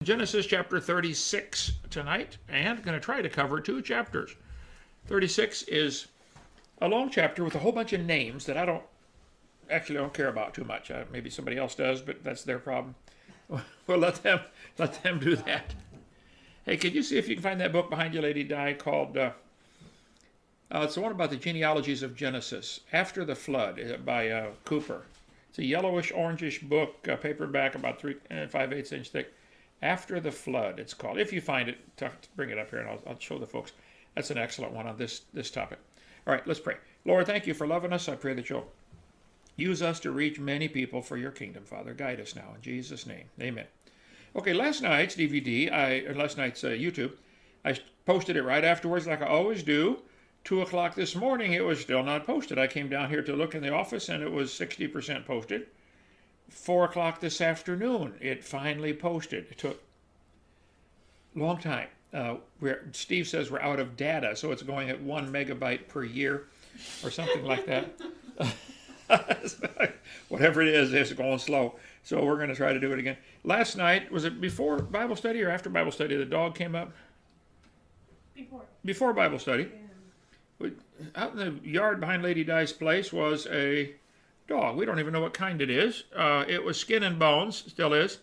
Genesis chapter 36 tonight, and going to try to cover 2 chapters. 36 is a long chapter with a whole bunch of names that I don't care about too much. Maybe somebody else does, but that's their problem. Well, let them do that. Hey, could you see if you can find that book behind you, Lady Di, called, it's the one about the genealogies of Genesis, After the Flood, by Cooper. It's a yellowish, orangish book, paperback, about 3 5/8 inch thick. After the Flood, it's called. If you find it, bring it up here, and I'll show the folks. That's an excellent one on this topic. All right, let's pray. Lord, thank you for loving us. I pray that you'll use us to reach many people for your kingdom, Father. Guide us now, in Jesus' name. Amen. Okay, last night's DVD, last night's YouTube, I posted it right afterwards like I always do. 2 o'clock this morning, it was still not posted. I came down here to look in the office, and it was 60% posted. 4 o'clock this afternoon, it finally posted. It took a long time. Steve says we're out of data, so it's going at 1 megabyte per year or something like that. Whatever it is, it's going slow. So we're going to try to do it again. Last night, was it before Bible study or after Bible study? The dog came up? Before Bible study. Yeah. Out in the yard behind Lady Di's place was a dog. We don't even know what kind it is. It was skin and bones, still is.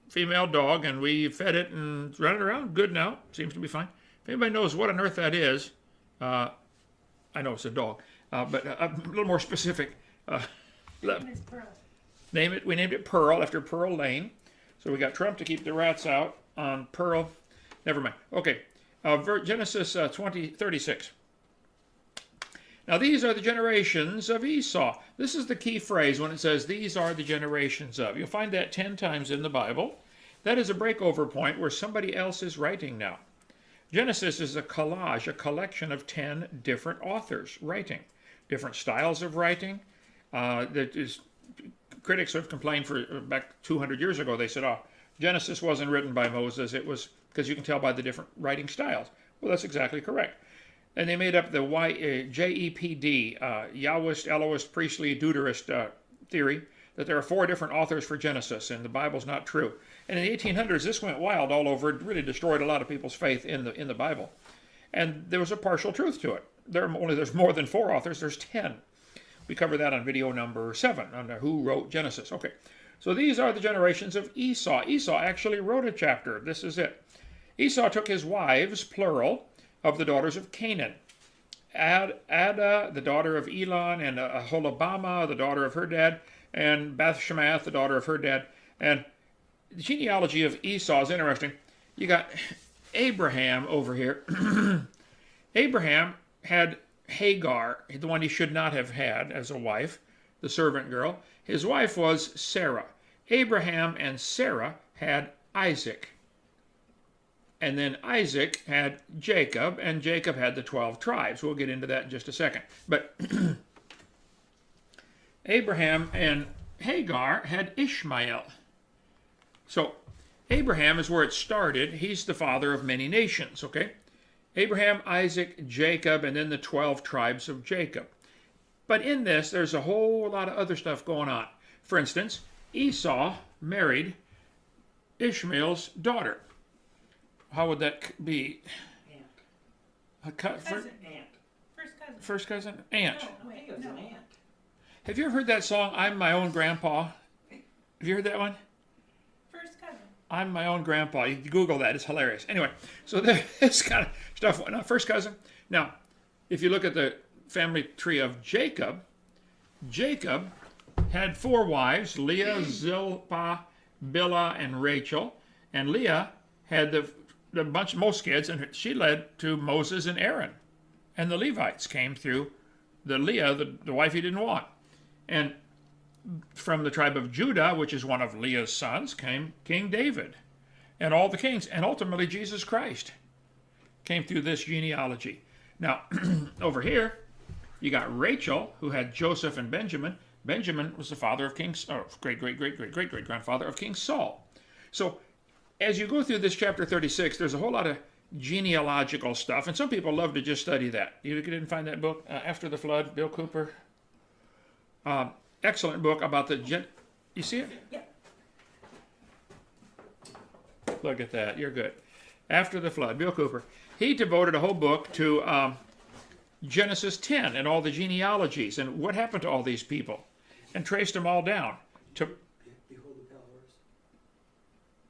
Female dog, and we fed it and run it around. Good now. Seems to be fine. If anybody knows what on earth that is, I know it's a dog, but a little more specific. Name it. We named it Pearl after Pearl Lane. So we got Trump to keep the rats out on Pearl. Never mind. Okay. Genesis 36. Now these are the generations of Esau. This is the key phrase when it says these are the generations of. You'll find that 10 times in the Bible. That is a breakover point where somebody else is writing now. Genesis is a collage, a collection of 10 different authors writing. Different styles of writing. Critics have complained for back 200 years ago. They said, Genesis wasn't written by Moses. It was because you can tell by the different writing styles. Well, that's exactly correct. And they made up the JEPD, Yahwist, Elohist, Priestly, Deuterist theory, that there are 4 different authors for Genesis, and the Bible's not true. And in the 1800s, this went wild all over. It really destroyed a lot of people's faith in the Bible. And there was a partial truth to it. There's more than 4 authors. There's 10. We cover that on video number 7, on who wrote Genesis. Okay, so these are the generations of Esau. Esau actually wrote a chapter. This is it. Esau took his wives, plural, of the daughters of Canaan. Ada, the daughter of Elon, and Aholibamah, the daughter of her dad, and Bathshemath, the daughter of her dad. And the genealogy of Esau is interesting. You got Abraham over here. Abraham had Hagar, the one he should not have had as a wife, the servant girl. His wife was Sarah. Abraham and Sarah had Isaac. And then Isaac had Jacob, and Jacob had the 12 tribes. We'll get into that in just a second. But Abraham and Hagar had Ishmael. So Abraham is where it started. He's the father of many nations, okay? Abraham, Isaac, Jacob, and then the 12 tribes of Jacob. But in this, there's a whole lot of other stuff going on. For instance, Esau married Ishmael's daughter. How would that be? Aunt. Cousin, aunt. First cousin? Aunt. No, I think it was an aunt. Have you ever heard that song, I'm My Own Grandpa? Have you heard that one? First cousin. I'm My Own Grandpa. You can Google that. It's hilarious. Anyway, so this kind of stuff. Now, first cousin. Now, if you look at the family tree of Jacob, Jacob had 4 wives, Leah, Zilpah, Bilhah, and Rachel. And Leah had most kids, and she led to Moses and Aaron. And the Levites came through the Leah, the wife he didn't want. And from the tribe of Judah, which is one of Leah's sons, came King David. And all the kings, and ultimately Jesus Christ, came through this genealogy. Now, over here, you got Rachel, who had Joseph and Benjamin. Benjamin was the father of great-great-great-great-great-great-grandfather of King Saul. So, as you go through this chapter 36, there's a whole lot of genealogical stuff, and some people love to just study that. You didn't find that book, After the Flood, Bill Cooper? Excellent book about the... You see it? Yeah. Look at that. You're good. After the flood, Bill Cooper. He devoted a whole book to Genesis 10 and all the genealogies and what happened to all these people, and traced them all down. To Behold the pale horse.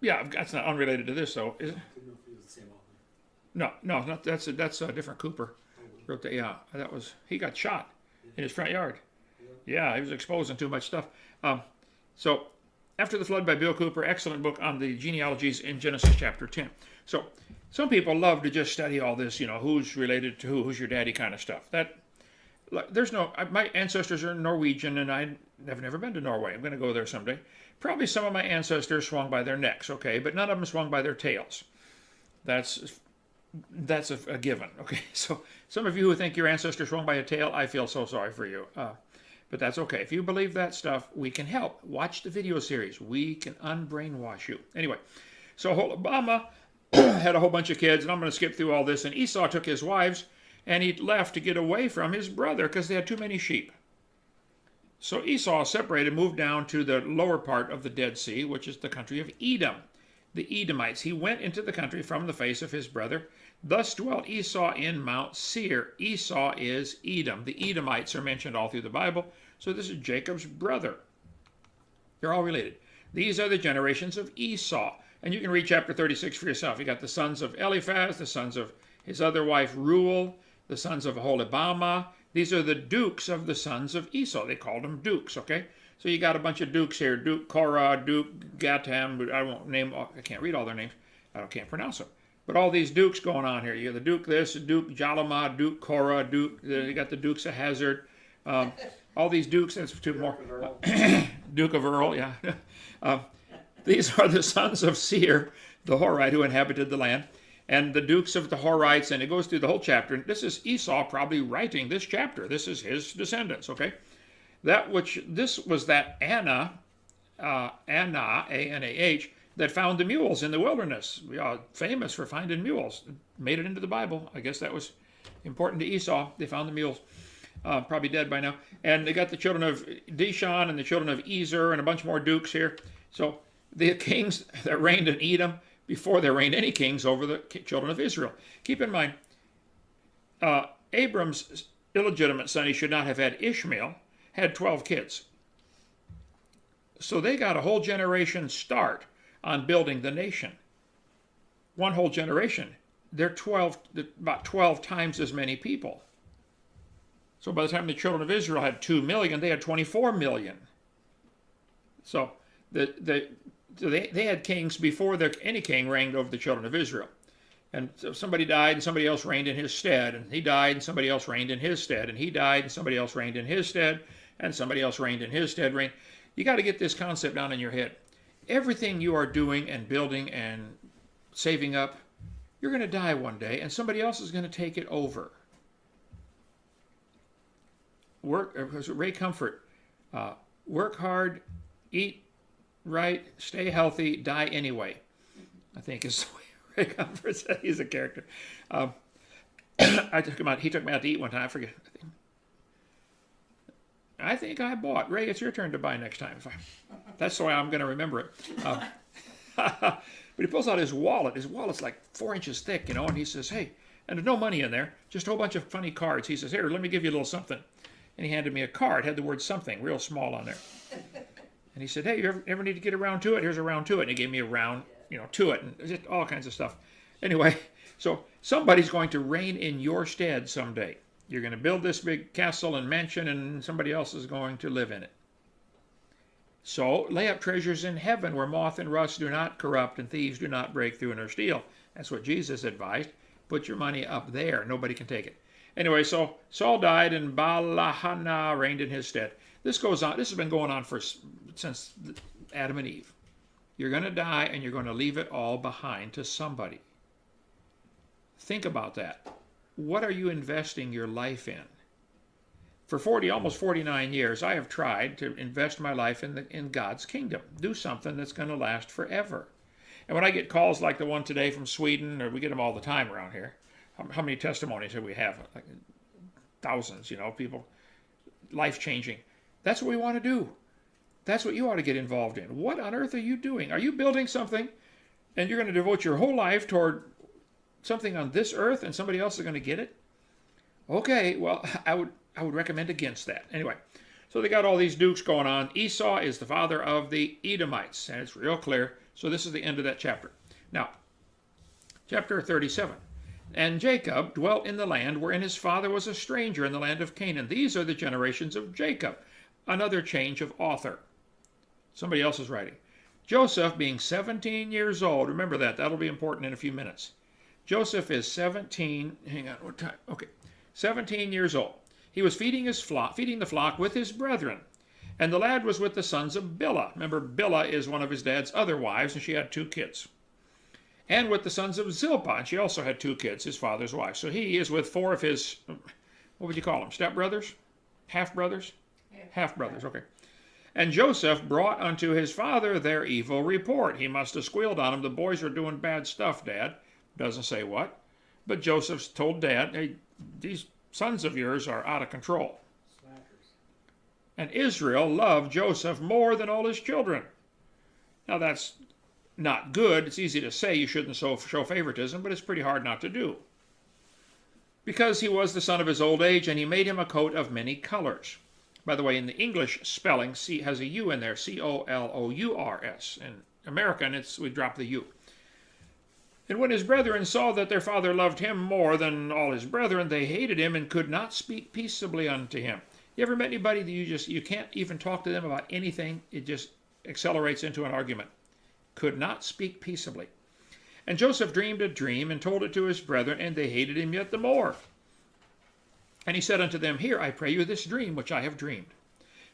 yeah, that's not unrelated to this though, is it? I didn't know if it was the same author. No, not that's a different Cooper. Wrote that. Yeah, that was he got shot in his front yard. Yeah, he was exposing too much stuff. So, After the Flood by Bill Cooper, excellent book on the genealogies in Genesis chapter 10. So, some people love to just study all this, who's related to who, who's your daddy kind of stuff. There's no, my ancestors are Norwegian, and I've never been to Norway. I'm going to go there someday. Probably some of my ancestors swung by their necks, okay, but none of them swung by their tails. That's a given, okay. So some of you who think your ancestors swung by a tail, I feel so sorry for you. But that's okay. If you believe that stuff, we can help. Watch the video series. We can unbrainwash you. Anyway, so Obama had a whole bunch of kids, and I'm going to skip through all this. And Esau took his wives, and he left to get away from his brother because they had too many sheep. So Esau separated, moved down to the lower part of the Dead Sea, which is the country of Edom, the Edomites. He went into the country from the face of his brother. Thus dwelt Esau in Mount Seir. Esau is Edom. The Edomites are mentioned all through the Bible. So this is Jacob's brother. They're all related. These are the generations of Esau. And you can read chapter 36 for yourself. You got the sons of Eliphaz, the sons of his other wife Reuel, the sons of Aholibamah. These are the dukes of the sons of Esau. They called them dukes, okay? So you got a bunch of dukes here. Duke Korah, Duke Gatam. I can't read all their names. I can't pronounce them. But all these dukes going on here. You got the Duke this, Duke Jalamah, Duke Korah, you got the Dukes of Hazard. All these dukes, that's two more. Duke of Earl, yeah. These are the sons of Seir, the Horite, who inhabited the land, and the dukes of the Horites, and it goes through the whole chapter. And this is Esau probably writing this chapter. This is his descendants, okay? This was that Anna, A-N-A-H, that found the mules in the wilderness. We are famous for finding mules. Made it into the Bible. I guess that was important to Esau. They found the mules. Probably dead by now. And they got the children of Dishon and the children of Ezer and a bunch more dukes here. So the kings that reigned in Edom before there reigned any kings over the children of Israel. Keep in mind, Abram's illegitimate son, he should not have had Ishmael, had 12 kids. So they got a whole generation start on building the nation. One whole generation. They're about 12 times as many people. So by the time the children of Israel had 2 million, they had 24 million. So they had kings before any king reigned over the children of Israel. And so somebody died and somebody else reigned in his stead. And he died and somebody else reigned in his stead. And he died and somebody else reigned in his stead. And somebody else reigned in his stead. You got to get this concept down in your head. Everything you are doing and building and saving up, you're going to die one day and somebody else is going to take it over. Ray Comfort, work hard, eat right, stay healthy, die anyway. I think is the way Ray Comfort said. He's a character. He took me out to eat one time. I forget. I think I bought. Ray, it's your turn to buy next time. That's the way I'm going to remember it. But he pulls out his wallet. His wallet's like 4 inches thick, and he says, hey, and there's no money in there, just a whole bunch of funny cards. He says, here, let me give you a little something. And he handed me a card, had the word something, real small on there. And he said, hey, you ever need to get around to it? Here's a round to it. And he gave me a round, to it, and just all kinds of stuff. Anyway, so somebody's going to reign in your stead someday. You're going to build this big castle and mansion, and somebody else is going to live in it. So lay up treasures in heaven where moth and rust do not corrupt and thieves do not break through nor steal. That's what Jesus advised. Put your money up there. Nobody can take it. Anyway, so Saul died and Baal-hanah reigned in his stead. This goes on. This has been going on since Adam and Eve. You're going to die and you're going to leave it all behind to somebody. Think about that. What are you investing your life in? For almost 49 years, I have tried to invest my life in God's kingdom. Do something that's going to last forever. And when I get calls like the one today from Sweden, or we get them all the time around here, how many testimonies do we have? Like thousands, people, life-changing. That's what we want to do. That's what you ought to get involved in. What on earth are you doing? Are you building something And you're going to devote your whole life toward something on this earth and somebody else is going to get it? Okay, well, I would recommend against that. Anyway, so they got all these dukes going on. Esau is the father of the Edomites, and it's real clear. So this is the end of that chapter. Now, chapter 37. And Jacob dwelt in the land wherein his father was a stranger in the land of Canaan. These are the generations of Jacob. Another change of author. Somebody else is writing. Joseph being 17 years old. Remember that. That'll be important in a few minutes. Joseph is 17. Hang on. What time? Okay. 17 years old. He was feeding the flock with his brethren. And the lad was with the sons of Bilhah. Remember, Bilhah is one of his dad's other wives, and she had 2 kids. And with the sons of Zilpah, and she also had 2 kids, his father's wife. So he is with 4 of his, what would you call them, stepbrothers? Half-brothers? Half-brothers, okay. And Joseph brought unto his father their evil report. He must have squealed on him. The boys are doing bad stuff, Dad. Doesn't say what. But Joseph told Dad, hey, these sons of yours are out of control. Slackers. And Israel loved Joseph more than all his children. Now that's not good. It's easy to say you shouldn't show favoritism, but it's pretty hard not to do. Because he was the son of his old age, and he made him a coat of many colors. By the way, in the English spelling, C has a U in there, C-O-L-O-U-R-S. In American, we drop the U. And when his brethren saw that their father loved him more than all his brethren, they hated him and could not speak peaceably unto him. You ever met anybody that you can't even talk to them about anything? It just accelerates into an argument. Could not speak peaceably. And Joseph dreamed a dream and told it to his brethren, and they hated him yet the more. And he said unto them, Hear, I pray you, this dream which I have dreamed.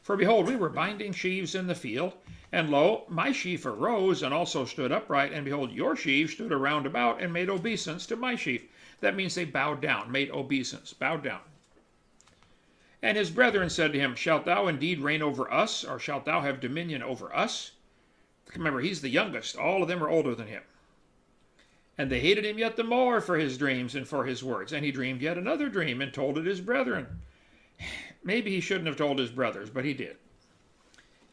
For behold, we were binding sheaves in the field, and lo, my sheaf arose and also stood upright, and behold, your sheaves stood around about and made obeisance to my sheaf. That means they bowed down, made obeisance, bowed down. And his brethren said to him, Shalt thou indeed reign over us, or shalt thou have dominion over us? Remember, he's the youngest. All of them are older than him. And they hated him yet the more for his dreams and for his words. And he dreamed yet another dream and told it his brethren. Maybe he shouldn't have told his brothers, but he did.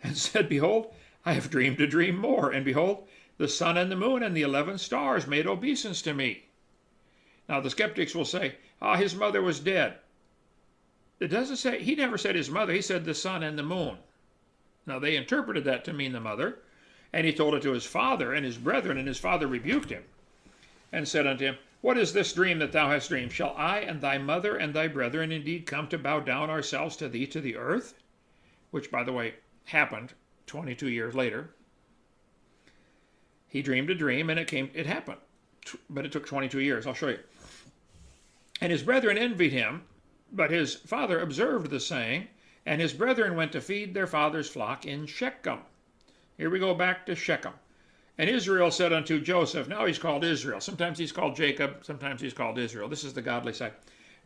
And said, Behold, I have dreamed a dream more. And behold, the sun and the moon and the 11 stars made obeisance to me. Now the skeptics will say, his mother was dead. It doesn't say, he never said his mother. He said the sun and the moon. Now they interpreted that to mean the mother. And he told it to his father and his brethren, and his father rebuked him, and said unto him, What is this dream that thou hast dreamed? Shall I and thy mother and thy brethren indeed come to bow down ourselves to thee to the earth? Which, by the way, happened 22 years later. He dreamed a dream, and it happened. But it took 22 years. I'll show you. And his brethren envied him, but his father observed the saying, and his brethren went to feed their father's flock in Shechem. Here we go back to Shechem. And Israel said unto Joseph, now he's called Israel. Sometimes he's called Jacob, sometimes he's called Israel. This is the godly side.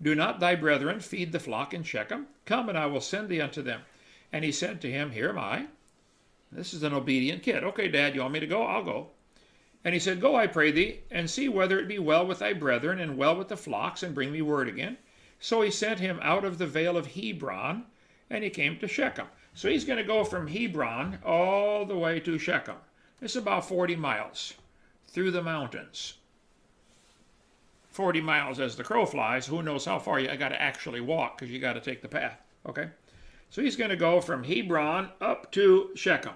Do not thy brethren feed the flock in Shechem? Come, and I will send thee unto them. And he said to him, Here am I. This is an obedient kid. Okay, Dad, you want me to go? I'll go. And he said, Go, I pray thee, and see whether it be well with thy brethren, and well with the flocks, and bring me word again. So he sent him out of the vale of Hebron, and he came to Shechem. So he's going to go from Hebron all the way to Shechem. It's about 40 miles through the mountains. 40 miles as the crow flies. Who knows how far you got to actually walk, because you got to take the path. Okay? So he's going to go from Hebron up to Shechem.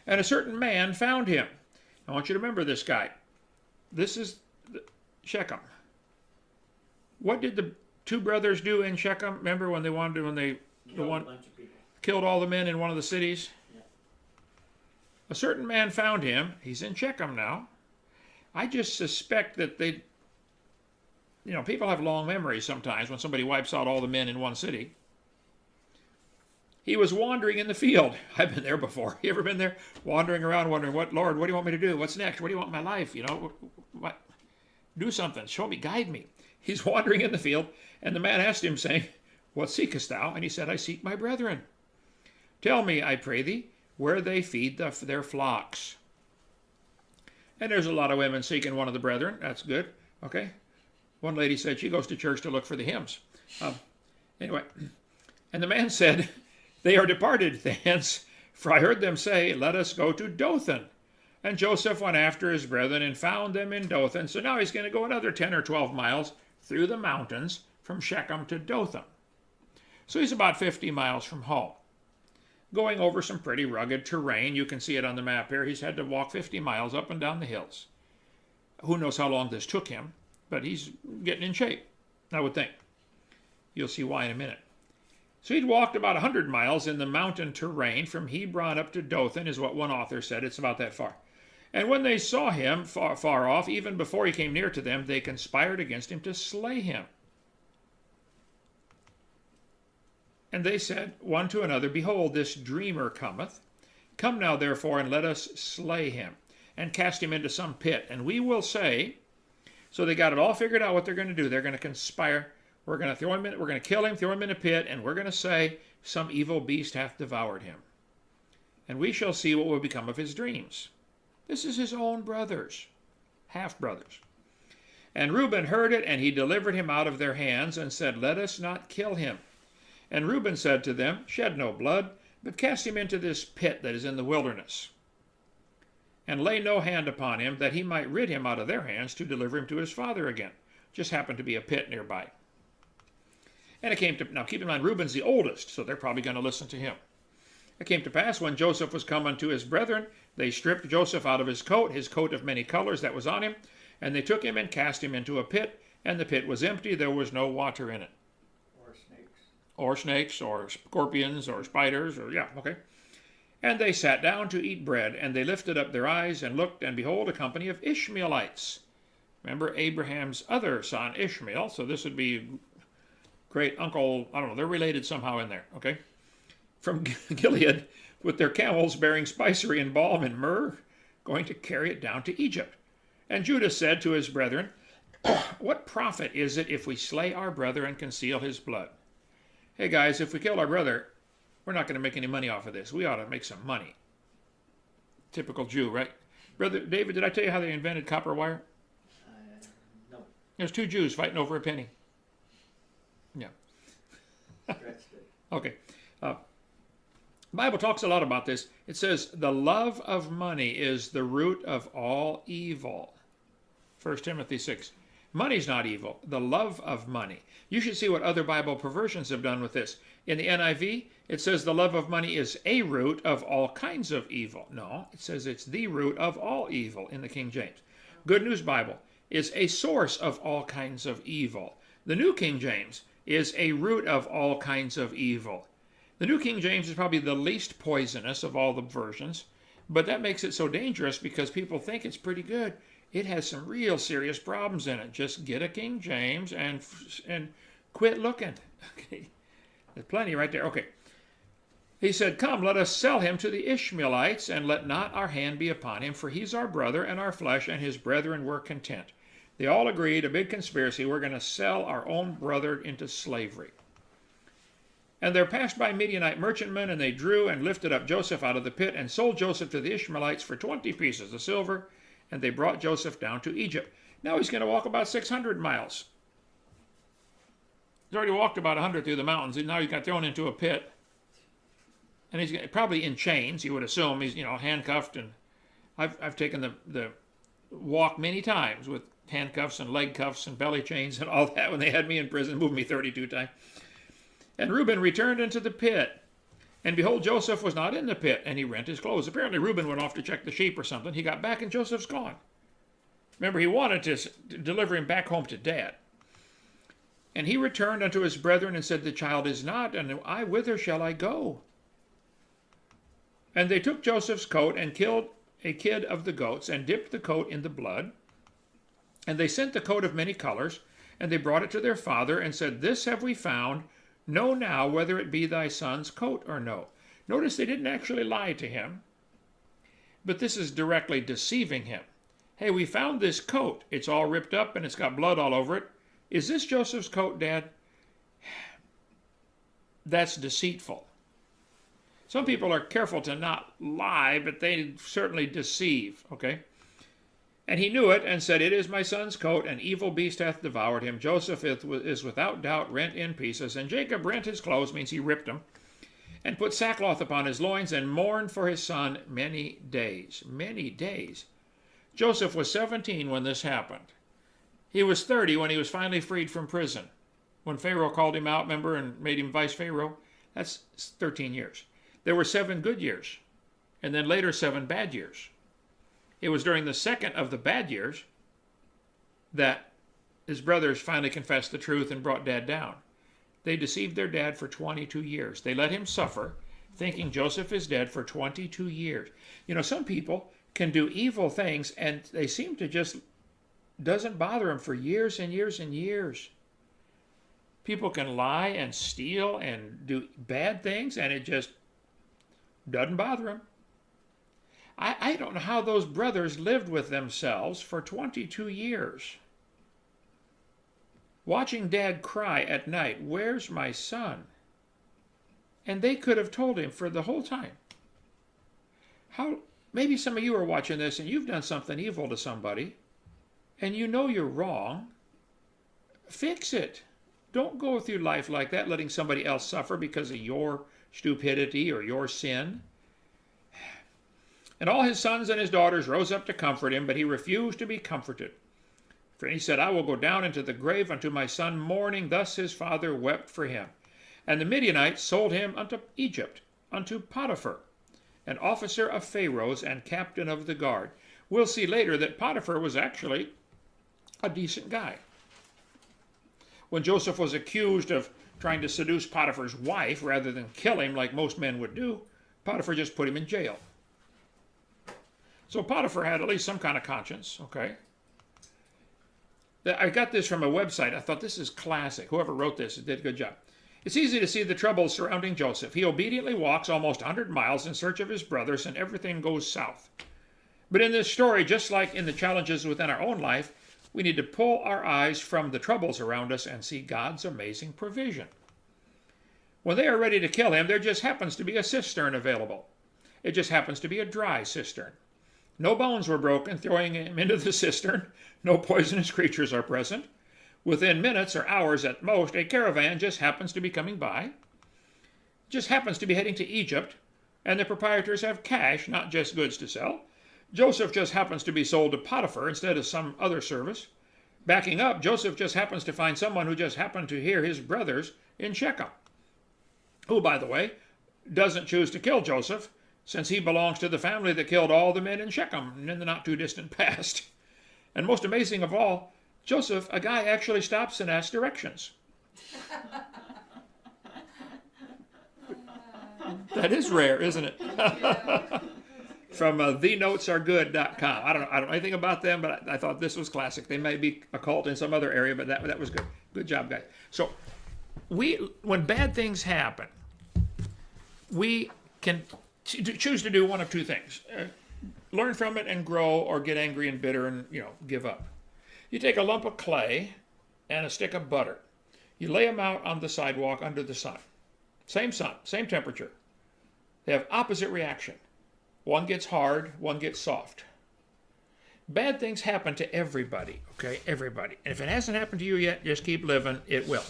And a certain man found him. I want you to remember this guy. This is Shechem. What did the 2 brothers do in Shechem? Remember when they wanted to, Killed a bunch of people. killed all the men in one of the cities? Yeah. A certain man found him. He's in Shechem now. I just suspect that people have long memories sometimes when somebody wipes out all the men in one city. He was wandering in the field. I've been there before. You ever been there? Wandering around wondering, Lord, what do you want me to do? What's next? What do you want in my life? What? Do something. Show me. Guide me. He's wandering in the field, and the man asked him, saying, What seekest thou? And he said, I seek my brethren. Tell me, I pray thee, where they feed their flocks. And there's a lot of women seeking one of the brethren. That's good. Okay. One lady said she goes to church to look for the hymns. Anyway, and the man said, They are departed thence, for I heard them say, Let us go to Dothan. And Joseph went after his brethren and found them in Dothan. So now he's going to go another 10 or 12 miles through the mountains from Shechem to Dothan. So he's about 50 miles from home, going over some pretty rugged terrain. You can see it on the map here. He's had to walk 50 miles up and down the hills. Who knows how long this took him, but he's getting in shape, I would think. You'll see why in a minute. So he'd walked about 100 miles in the mountain terrain from Hebron up to Dothan, is what one author said. It's about that far. And when they saw him far off, even before he came near to them, they conspired against him to slay him. And they said one to another, Behold, this dreamer cometh. Come now, therefore, and let us slay him, and cast him into some pit. And we will say, so they got it all figured out what they're going to do. They're going to conspire. We're going to throw him in, we're going to kill him, throw him in a pit, and we're going to say, Some evil beast hath devoured him. And we shall see what will become of his dreams. This is his own brothers, half-brothers. And Reuben heard it, and he delivered him out of their hands, and said, Let us not kill him. And Reuben said to them, Shed no blood, but cast him into this pit that is in the wilderness. And lay no hand upon him, that he might rid him out of their hands to deliver him to his father again. Just happened to be a pit nearby. And it came to, now keep in mind, Reuben's the oldest, so they're probably going to listen to him. It came to pass, when Joseph was come unto his brethren, they stripped Joseph out of his coat of many colors that was on him, and they took him and cast him into a pit, and the pit was empty, there was no water in it. Or snakes, or scorpions, or spiders, or yeah, okay. And they sat down to eat bread, and they lifted up their eyes, and looked, and behold, a company of Ishmaelites. Remember Abraham's other son, Ishmael, so this would be great uncle, I don't know, they're related somehow in there, okay? From Gilead, with their camels bearing spicery and balm and myrrh, going to carry it down to Egypt. And Judah said to his brethren, What profit is it if we slay our brother and conceal his blood? Hey guys, if we kill our brother, we're not going to make any money off of this. We ought to make some money. Typical Jew, right? Brother David, did I tell you how they invented copper wire? No. There's two Jews fighting over a penny. Yeah. Okay. Bible talks a lot about this. It says, the love of money is the root of all evil. 1 Timothy 6. Money's not evil. The love of money. You should see what other Bible perversions have done with this. In the NIV, it says the love of money is a root of all kinds of evil. No, it says it's the root of all evil in the King James. Good News Bible is a source of all kinds of evil. The New King James is a root of all kinds of evil. The New King James is probably the least poisonous of all the versions, but that makes it so dangerous because people think it's pretty good. It has some real serious problems in it. Just get a King James and quit looking. Okay, there's plenty right there. Okay. He said, Come, let us sell him to the Ishmaelites, and let not our hand be upon him, for he's our brother and our flesh, and his brethren were content. They all agreed, a big conspiracy, we're going to sell our own brother into slavery. And there passed by Midianite merchantmen, and they drew and lifted up Joseph out of the pit, and sold Joseph to the Ishmaelites for 20 pieces of silver, and they brought Joseph down to Egypt. Now he's going to walk about 600 miles. He's already walked about 100 through the mountains, and now he got thrown into a pit. And he's probably in chains, you would assume. He's, handcuffed, and I've taken the walk many times with handcuffs and leg cuffs and belly chains and all that when they had me in prison, moved me 32 times. And Reuben returned into the pit. And behold, Joseph was not in the pit, and he rent his clothes. Apparently Reuben went off to check the sheep or something. He got back, and Joseph's gone. Remember, he wanted to deliver him back home to Dad. And he returned unto his brethren and said, The child is not, and I whither shall I go? And they took Joseph's coat and killed a kid of the goats, and dipped the coat in the blood. And they sent the coat of many colors, and they brought it to their father, and said, This have we found. Know now whether it be thy son's coat or no. Notice they didn't actually lie to him, but this is directly deceiving him. Hey, we found this coat. It's all ripped up and it's got blood all over it. Is this Joseph's coat, Dad? That's deceitful. Some people are careful to not lie, but they certainly deceive, okay? And he knew it, and said, It is my son's coat, an evil beast hath devoured him. Joseph is without doubt rent in pieces. And Jacob rent his clothes, means he ripped them. and put sackcloth upon his loins, and mourned for his son many days. Many days. Joseph was 17 when this happened. He was 30 when he was finally freed from prison. When Pharaoh called him out, remember, and made him vice Pharaoh, that's 13 years. There were 7 good years, and then later 7 bad years. It was during the second of the bad years that his brothers finally confessed the truth and brought Dad down. They deceived their dad for 22 years. They let him suffer, thinking Joseph is dead for 22 years. You know, some people can do evil things, and they seem to just doesn't bother them for years and years and years. People can lie and steal and do bad things, and it just doesn't bother them. I don't know how those brothers lived with themselves for 22 years. Watching Dad cry at night, "Where's my son?" And they could have told him for the whole time. Maybe some of you are watching this and you've done something evil to somebody, and you know you're wrong. Fix it. Don't go through life like that, letting somebody else suffer because of your stupidity or your sin. And all his sons and his daughters rose up to comfort him, but he refused to be comforted. For he said, "I will go down into the grave unto my son mourning." Thus his father wept for him. And the Midianites sold him unto Egypt, unto Potiphar, an officer of Pharaoh's and captain of the guard. We'll see later that Potiphar was actually a decent guy. When Joseph was accused of trying to seduce Potiphar's wife rather than kill him like most men would do, Potiphar just put him in jail. So Potiphar had at least some kind of conscience, okay? I got this from a website. I thought, this is classic. Whoever wrote this did a good job. It's easy to see the troubles surrounding Joseph. He obediently walks almost 100 miles in search of his brothers, and everything goes south. But in this story, just like in the challenges within our own life, we need to pull our eyes from the troubles around us and see God's amazing provision. When they are ready to kill him, there just happens to be a cistern available. It just happens to be a dry cistern. No bones were broken throwing him into the cistern. No poisonous creatures are present. Within minutes or hours at most, a caravan just happens to be coming by. Just happens to be heading to Egypt, and the proprietors have cash, not just goods to sell. Joseph just happens to be sold to Potiphar instead of some other service. Backing up, Joseph just happens to find someone who just happened to hear his brothers in Shechem, who, by the way, doesn't choose to kill Joseph, since he belongs to the family that killed all the men in Shechem in the not-too-distant past. And most amazing of all, Joseph, a guy, actually stops and asks directions. That is rare, isn't it? From thenotesAregood.com. I don't know anything about them, but I thought this was classic. They may be a cult in some other area, but that was good. Good job, guys. So when bad things happen, we can choose to do one of two things. Learn from it and grow, or get angry and bitter and, give up. You take a lump of clay and a stick of butter. You lay them out on the sidewalk under the sun. Same sun, same temperature. They have opposite reaction. One gets hard, one gets soft. Bad things happen to everybody, okay? Everybody. And if it hasn't happened to you yet, just keep living. It will.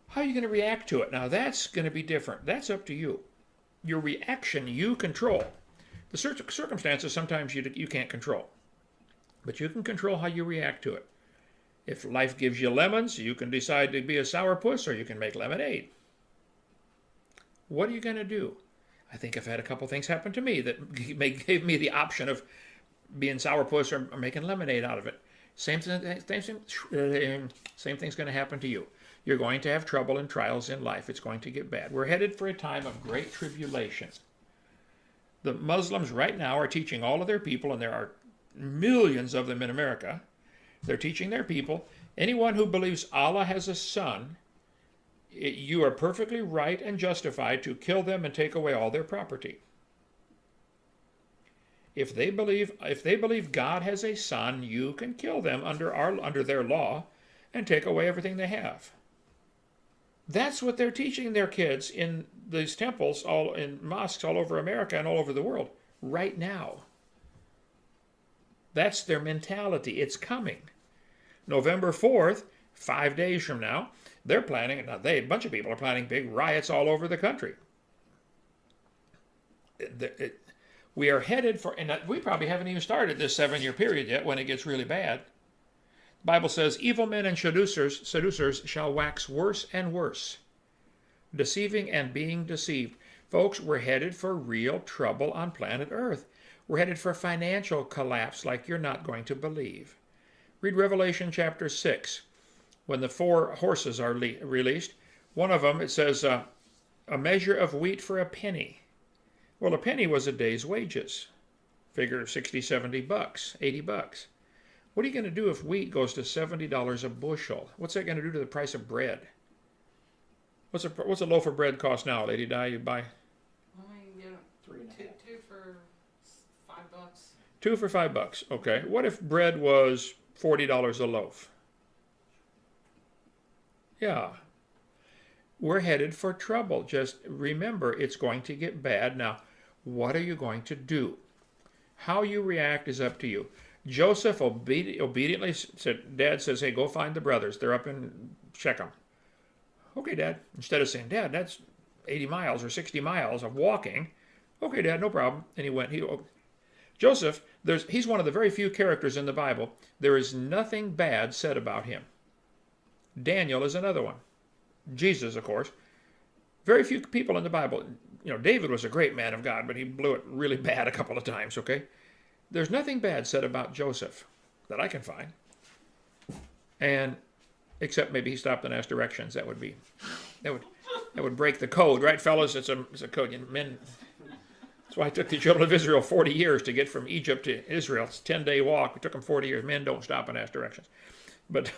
How are you going to react to it? Now, that's going to be different. That's up to you. Your reaction, you control. The circumstances, sometimes you can't control. But you can control how you react to it. If life gives you lemons, you can decide to be a sourpuss, or you can make lemonade. What are you going to do? I think I've had a couple things happen to me that gave me the option of being sourpuss or making lemonade out of it. Same thing's going to happen to you. You're going to have trouble and trials in life. It's going to get bad. We're headed for a time of great tribulation. The Muslims right now are teaching all of their people, and there are millions of them in America. They're teaching their people, anyone who believes Allah has a son, you are perfectly right and justified to kill them and take away all their property. If they believe God has a son, you can kill them under their law and take away everything they have. That's what they're teaching their kids in these temples, in mosques all over America and all over the world right now. That's their mentality. It's coming. November 4th, 5 days from now, they're planning, a bunch of people are planning big riots all over the country. We are headed for, and we probably haven't even started this 7-year period yet when it gets really bad. The Bible says, evil men and seducers shall wax worse and worse, deceiving and being deceived. Folks, we're headed for real trouble on planet Earth. We're headed for financial collapse like you're not going to believe. Read Revelation chapter 6. When the 4 horses are released, one of them, it says, a measure of wheat for a penny. Well, a penny was a day's wages. Figure 60, 70 bucks, 80 bucks. What are you going to do if wheat goes to $70 a bushel? What's that going to do to the price of bread? What's a loaf of bread cost now, Lady Di? You buy? Two for $5. 2 for $5. Okay. What if bread was $40 a loaf? Yeah. We're headed for trouble. Just remember, it's going to get bad. Now, what are you going to do? How you react is up to you. Joseph obediently said, Dad says, hey, go find the brothers. They're up in Shechem. Okay, Dad. Instead of saying, Dad, that's 80 miles or 60 miles of walking. Okay, Dad, no problem. And he went. Joseph, he's one of the very few characters in the Bible. There is nothing bad said about him. Daniel is another one. Jesus, of course. Very few people in the Bible. You know, David was a great man of God, but he blew it really bad a couple of times, okay? There's nothing bad said about Joseph that I can find. And except maybe he stopped and asked directions. That would break the code, right, fellas? It's a code. Men. That's why it took the children of Israel 40 years to get from Egypt to Israel. It's a 10-day walk. It took them 40 years. Men don't stop and ask directions. But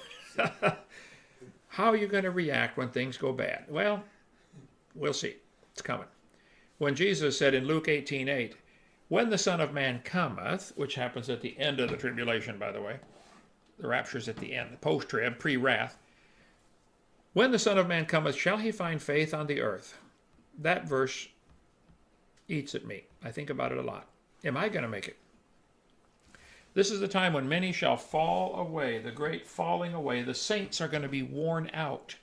how are you going to react when things go bad? Well, we'll see. It's coming. When Jesus said in Luke 18:8, when the Son of Man cometh, which happens at the end of the tribulation, by the way, the rapture's at the end, the post-trib, pre-wrath. When the Son of Man cometh, shall he find faith on the earth? That verse eats at me. I think about it a lot. Am I going to make it? This is the time when many shall fall away, the great falling away. The saints are going to be worn out.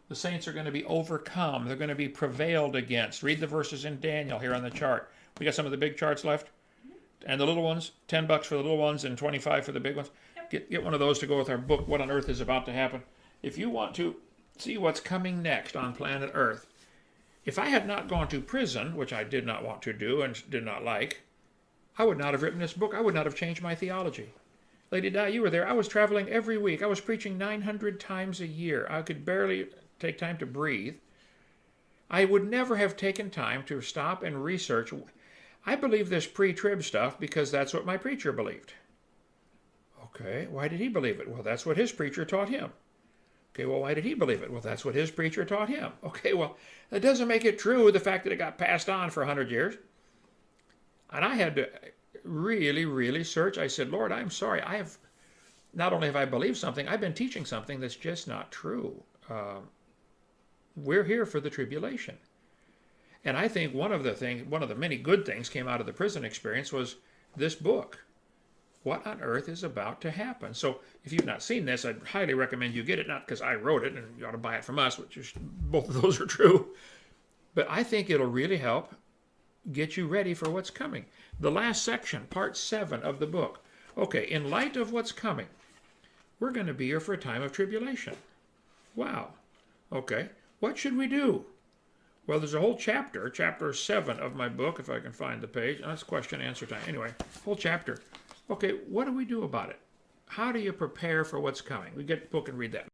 The saints are going to be overcome. They're going to be prevailed against. Read the verses in Daniel here on the chart. We got some of the big charts left. And the little ones, $10 for the little ones and $25 for the big ones. Get one of those to go with our book, What on Earth is About to Happen. If you want to see what's coming next on planet Earth, if I had not gone to prison, which I did not want to do and did not like, I would not have written this book. I would not have changed my theology. Lady Di, you were there. I was traveling every week. I was preaching 900 times a year. I could barely take time to breathe. I would never have taken time to stop and research. I believe this pre-trib stuff because that's what my preacher believed. Okay, why did he believe it? Well, that's what his preacher taught him. Okay, well, why did he believe it? Well, that's what his preacher taught him. Okay, well, that doesn't make it true, the fact that it got passed on for 100 years. And I had to really, really search. I said, Lord, I'm sorry. Not only have I believed something, I've been teaching something that's just not true. We're here for the tribulation. And I think one of the many good things came out of the prison experience was this book. What on earth is about to happen? So if you've not seen this, I'd highly recommend you get it, not because I wrote it and you ought to buy it from us, which is, both of those are true. But I think it'll really help get you ready for what's coming. The last section, part 7 of the book. Okay, in light of what's coming, we're going to be here for a time of tribulation. Wow. Okay, what should we do? Well, there's a whole chapter 7 of my book, if I can find the page. That's question and answer time. Anyway, whole chapter. Okay, what do we do about it? How do you prepare for what's coming? We get the book and read that.